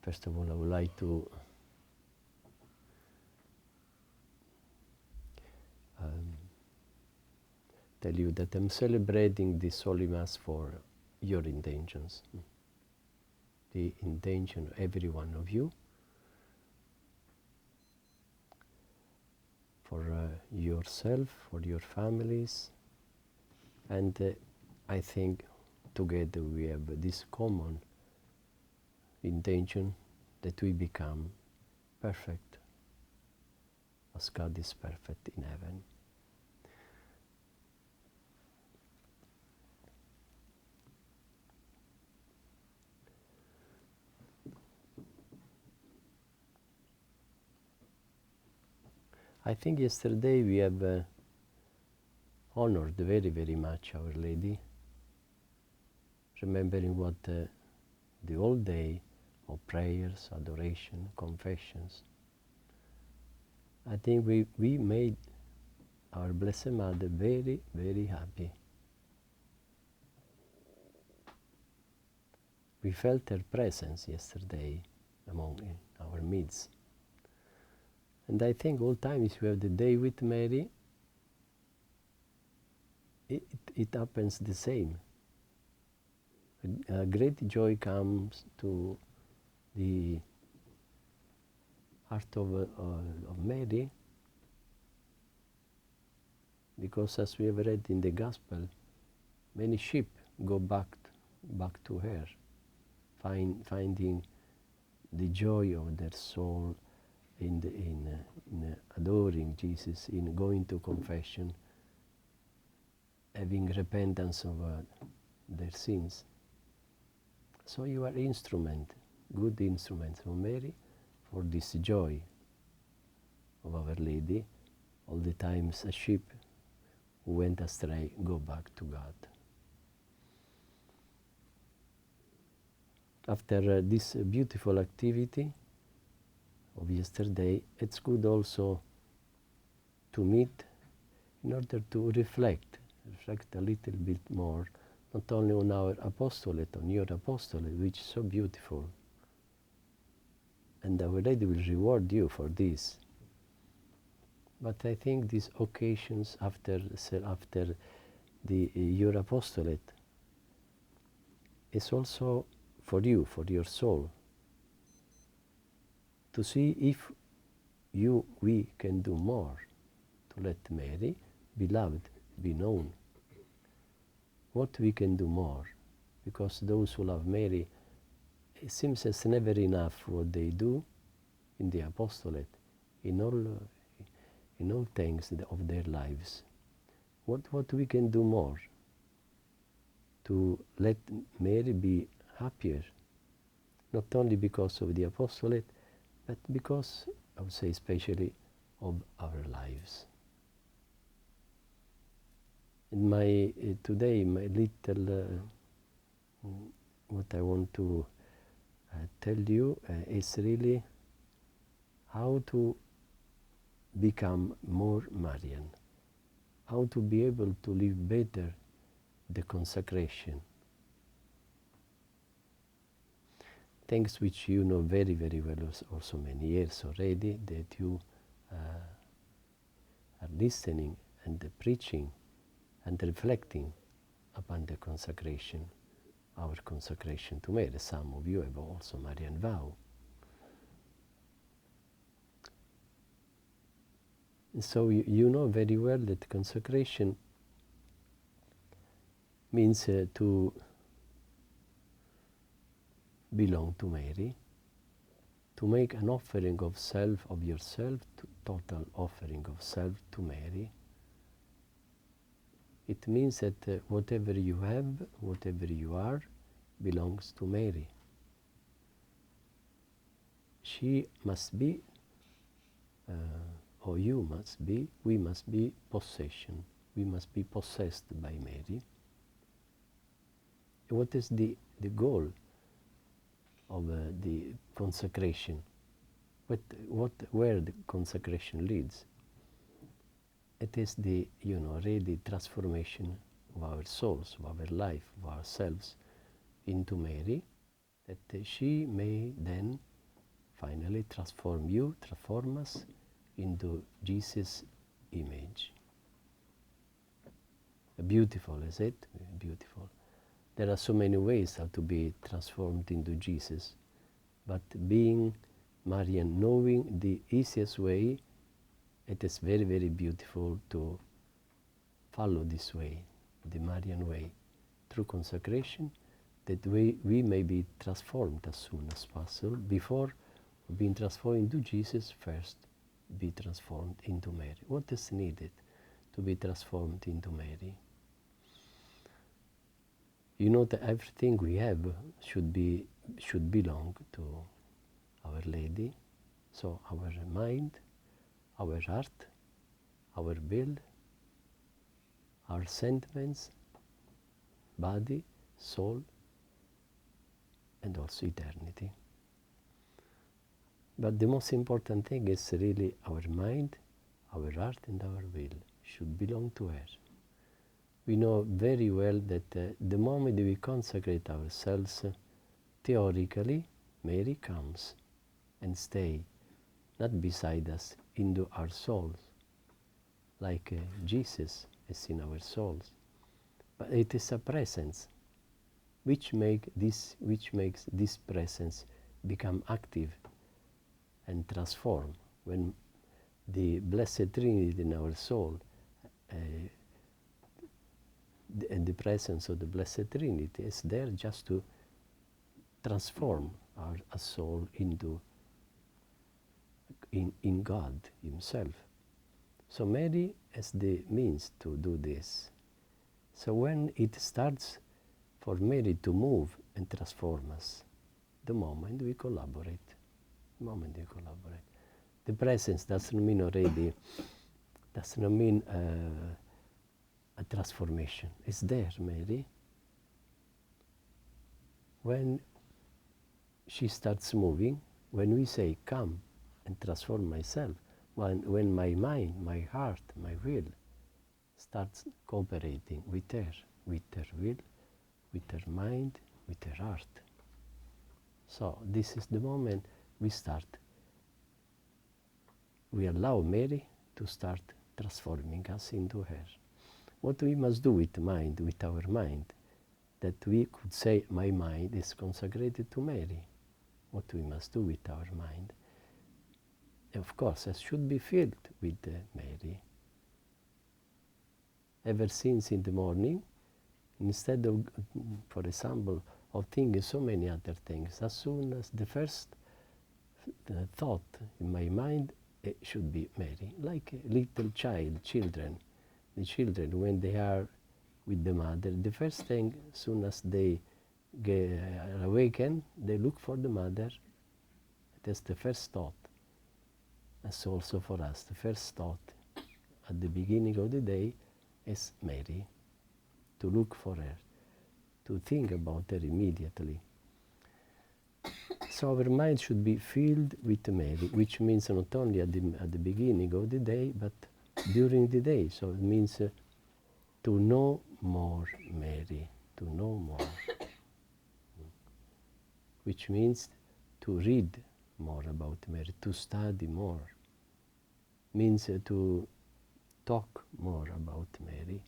First of all, I would like to tell you that I'm celebrating this Holy Mass for your intentions. The intention of every one of you, for yourself, for your families, and I think together we have this common intention that we become perfect as God is perfect in heaven. I think yesterday we have honored very, very much Our Lady, remembering what the whole day of prayers, adoration, confessions. I think we made our Blessed Mother very, very happy. We felt her presence yesterday among our midst. And I think all times we have the day with Mary, it happens the same. A great joy comes to the heart of Mary, because as we have read in the Gospel, many sheep go back to her, finding the joy of their soul in adoring Jesus, in going to confession, having repentance of their sins. So you are instrument, good instruments of Mary for this joy of Our Lady. All the times a sheep who went astray go back to God. After this beautiful activity of yesterday, it's good also to meet in order to reflect a little bit more, not only on our apostolate, on your apostolate, which is so beautiful. And Our Lady will reward you for this. But I think these occasions after your apostolate is also for you, for your soul, to see if we can do more to let Mary be loved, be known. What we can do more, because those who love Mary, it seems it's never enough what they do in the apostolate, in all things of their lives. What we can do more to let Mary be happier, not only because of the apostolate, but because, I would say, especially of our lives. In today, my little, what I want to tell you is really how to become more Marian, how to be able to live better the consecration. Things which you know very, very well also many years already, that you are listening and preaching and reflecting upon the consecration, our consecration to Mary. Some of you have also Marian vow. And so you know very well that consecration means to belong to Mary, to make an offering of self, of yourself, total offering of self to Mary. It means that whatever you have, whatever you are, belongs to Mary. She must be, or you must be, we must be possession. We must be possessed by Mary. What is the goal of the consecration? Where the consecration leads? It is the, really transformation of our souls, of our life, of ourselves into Mary, that she may then finally transform us into Jesus' image. Beautiful, is it? Beautiful. There are so many ways how to be transformed into Jesus, but being Marian, knowing the easiest way, it is very, very beautiful to follow this way, the Marian way, through consecration, that we may be transformed as soon as possible. Before being transformed into Jesus, first be transformed into Mary. What is needed to be transformed into Mary? You know that everything we have should belong to Our Lady. So our mind, our heart, our will, our sentiments, body, soul, and also eternity. But the most important thing is really our mind, our heart, and our will should belong to her. We know very well that the moment we consecrate ourselves, theoretically, Mary comes and stays, not beside us, into our souls, like Jesus is in our souls. But it is a presence which makes this presence become active and transform when the Blessed Trinity in our soul and the presence of the Blessed Trinity is there just to transform our soul into in God Himself. So Mary has the means to do this. So when it starts for Mary to move and transform us, the moment we collaborate, the presence doesn't mean a transformation. It's there, Mary. When she starts moving, when we say, come and transform myself, when my mind, my heart, my will starts cooperating with her will, with her mind, with her heart. So this is the moment we allow Mary to start transforming us into her. What we must do with our mind, that we could say, my mind is consecrated to Mary. What we must do with our mind. Of course, it should be filled with Mary. Ever since in the morning, instead of, for example, of thinking so many other things, as soon as the first thought in my mind, it should be Mary. Like a little children. The children, when they are with the mother, the first thing, as soon as they are awakened, they look for the mother. That's the first thought. That's also for us. The first thought at the beginning of the day is Mary. To look for her, to think about her immediately. So our mind should be filled with Mary, which means not only at the beginning of the day, but during the day. So it means to know more Mary, to know more. Which means to read more about Mary, to study more. Means to talk more about Mary.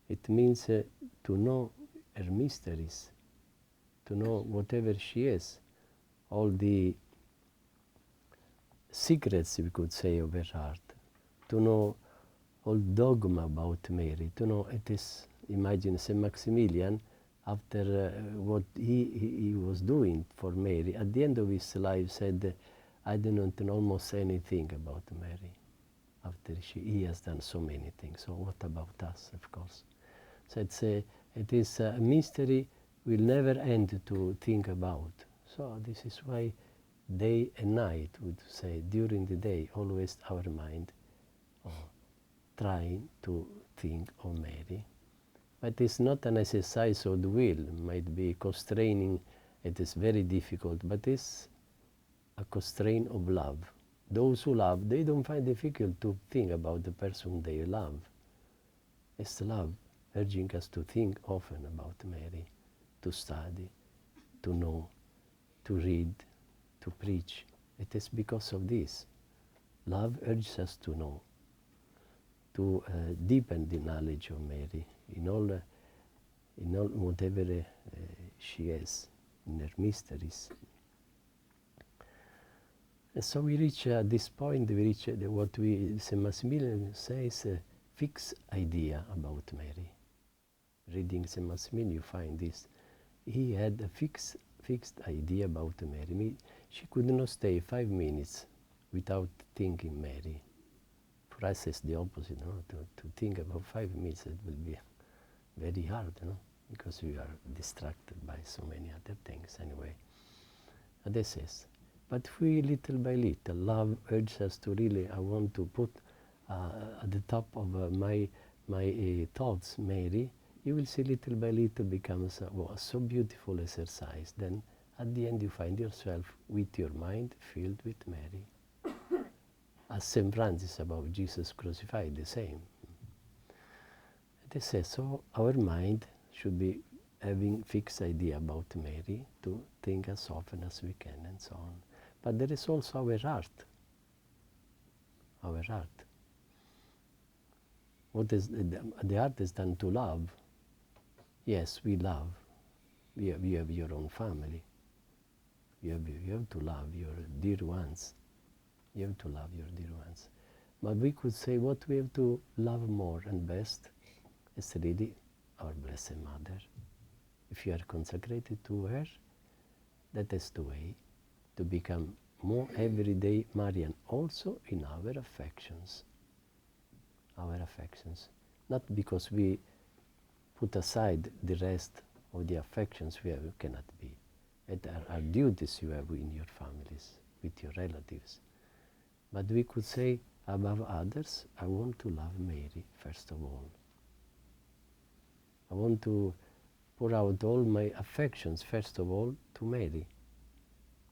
It means to know her mysteries, to know whatever she is, all the secrets, we could say, of her heart, to know all dogma about Mary, to know it is, imagine Saint Maximilian, after what he was doing for Mary, at the end of his life said, I do not know almost anything about Mary, after he has done so many things. So what about us, of course? So it is a mystery we'll never end to think about. So this is why day and night, would say, during the day, always our mind trying to think of Mary. But it's not an exercise of the will, it might be constraining, it is very difficult, but it's a constraint of love. Those who love, they don't find it difficult to think about the person they love. It's love urging us to think often about Mary, to study, to know, to read, to preach, It is because of this. Love urges us to know, to deepen the knowledge of Mary in all whatever she is, in her mysteries. And so we reach at this point, we reach what St. Maximilian says, a fixed idea about Mary. Reading St. Maximilian, you find this. He had a fixed idea about Mary. She could not stay 5 minutes without thinking Mary. For us, it's the opposite. No? To think about 5 minutes, it will be very hard, no? Because we are distracted by so many other things anyway. And this is. But if we, little by little, love urges us to really, I want to put at the top of my thoughts, Mary, you will see little by little becomes a so beautiful exercise. Then at the end you find yourself with your mind filled with Mary. As St. Francis about Jesus crucified, the same. They say, so our mind should be having fixed idea about Mary, to think as often as we can and so on. But there is also our heart. Our heart. What is the heart is done to love. Yes, we love. You have your own family. You have to love your dear ones. You have to love your dear ones. But we could say what we have to love more and best is really our Blessed Mother. If you are consecrated to her, that is the way to become more everyday Marian, also in our affections. Our affections. Not because we put aside the rest of the affections we have, cannot be. It are duties you have in your families, with your relatives. But we could say, above others, I want to love Mary, first of all. I want to pour out all my affections, first of all, to Mary.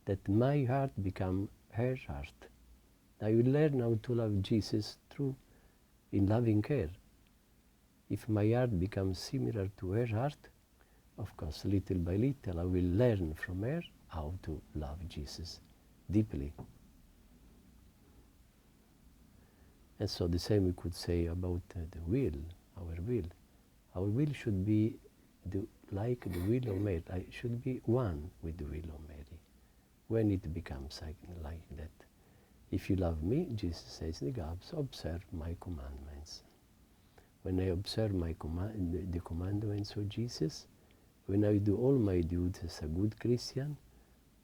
That my heart become her heart. I will learn how to love Jesus through in loving her. If my heart becomes similar to her heart, of course, little by little, I will learn from her how to love Jesus deeply. And so the same we could say about the will, our will. Our will should be like the will of Mary. I should be one with the will of Mary. When it becomes like that. If you love me, Jesus says in the Gospel, observe my commandments. When I observe the commandments of Jesus, when I do all my duties as a good Christian,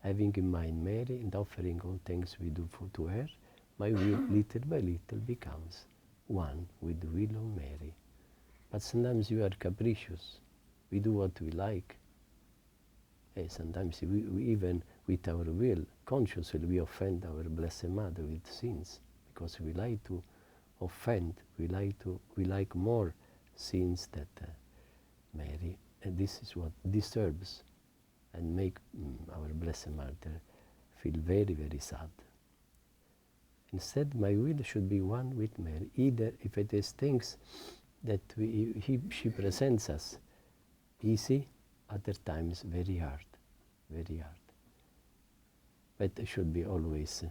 having in mind Mary and offering all things we do to her, my will little by little becomes one with the will of Mary. But sometimes we are capricious. We do what we like. Sometimes we even with our will, consciously we offend our Blessed Mother with sins, because we like to offend, we like more sins than Mary. And this is what disturbs and make our Blessed Mother feel very, very sad. Instead, my will should be one with Mary, either if it is things that she presents us easy, other times very hard, very hard. But it should be always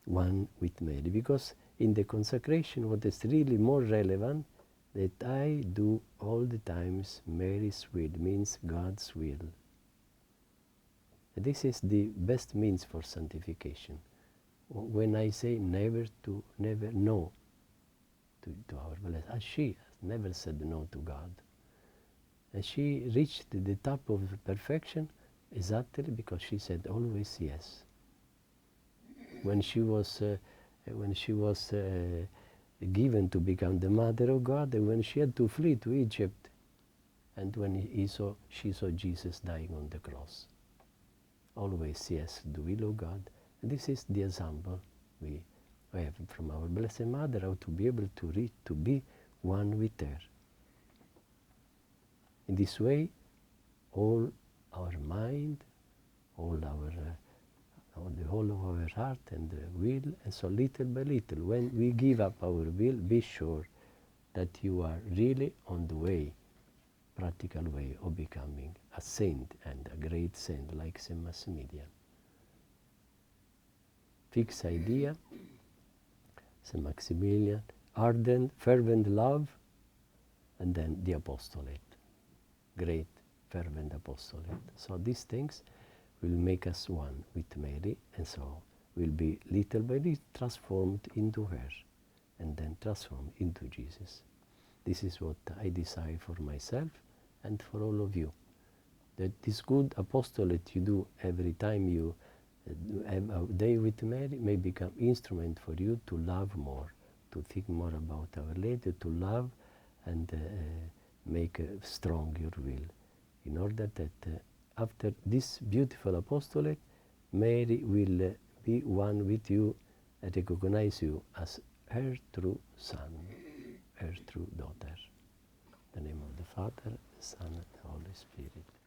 one with Mary, because in the consecration what is really more relevant, that I do all the times Mary's will, means God's will. And this is the best means for sanctification. When I say never no to our Blessed, as she never said no to God. And she reached the top of perfection exactly because she said always yes. When she was given to become the Mother of God, and when she had to flee to Egypt, and when she saw Jesus dying on the cross. Always yes, the will of God. And this is the example we have from our Blessed Mother, how to be able to be one with her. In this way, all our mind, the whole of our heart and the will, and so little by little, when we give up our will, be sure that you are really on the way, practical way of becoming a saint and a great saint like St. Maximilian. fixed idea, St. Maximilian, ardent, fervent love, and then the apostolate, great, fervent apostolate. So these things will make us one with Mary, and so will be little by little transformed into her, and then transformed into Jesus. This is what I desire for myself and for all of you. That this good apostolate you do every time you have a day with Mary may become instrument for you to love more, to think more about Our Lady, to love and make strong your will, in order that after this beautiful apostolate, Mary will be one with you and recognize you as her true son, her true daughter. In the name of the Father, the Son, and the Holy Spirit.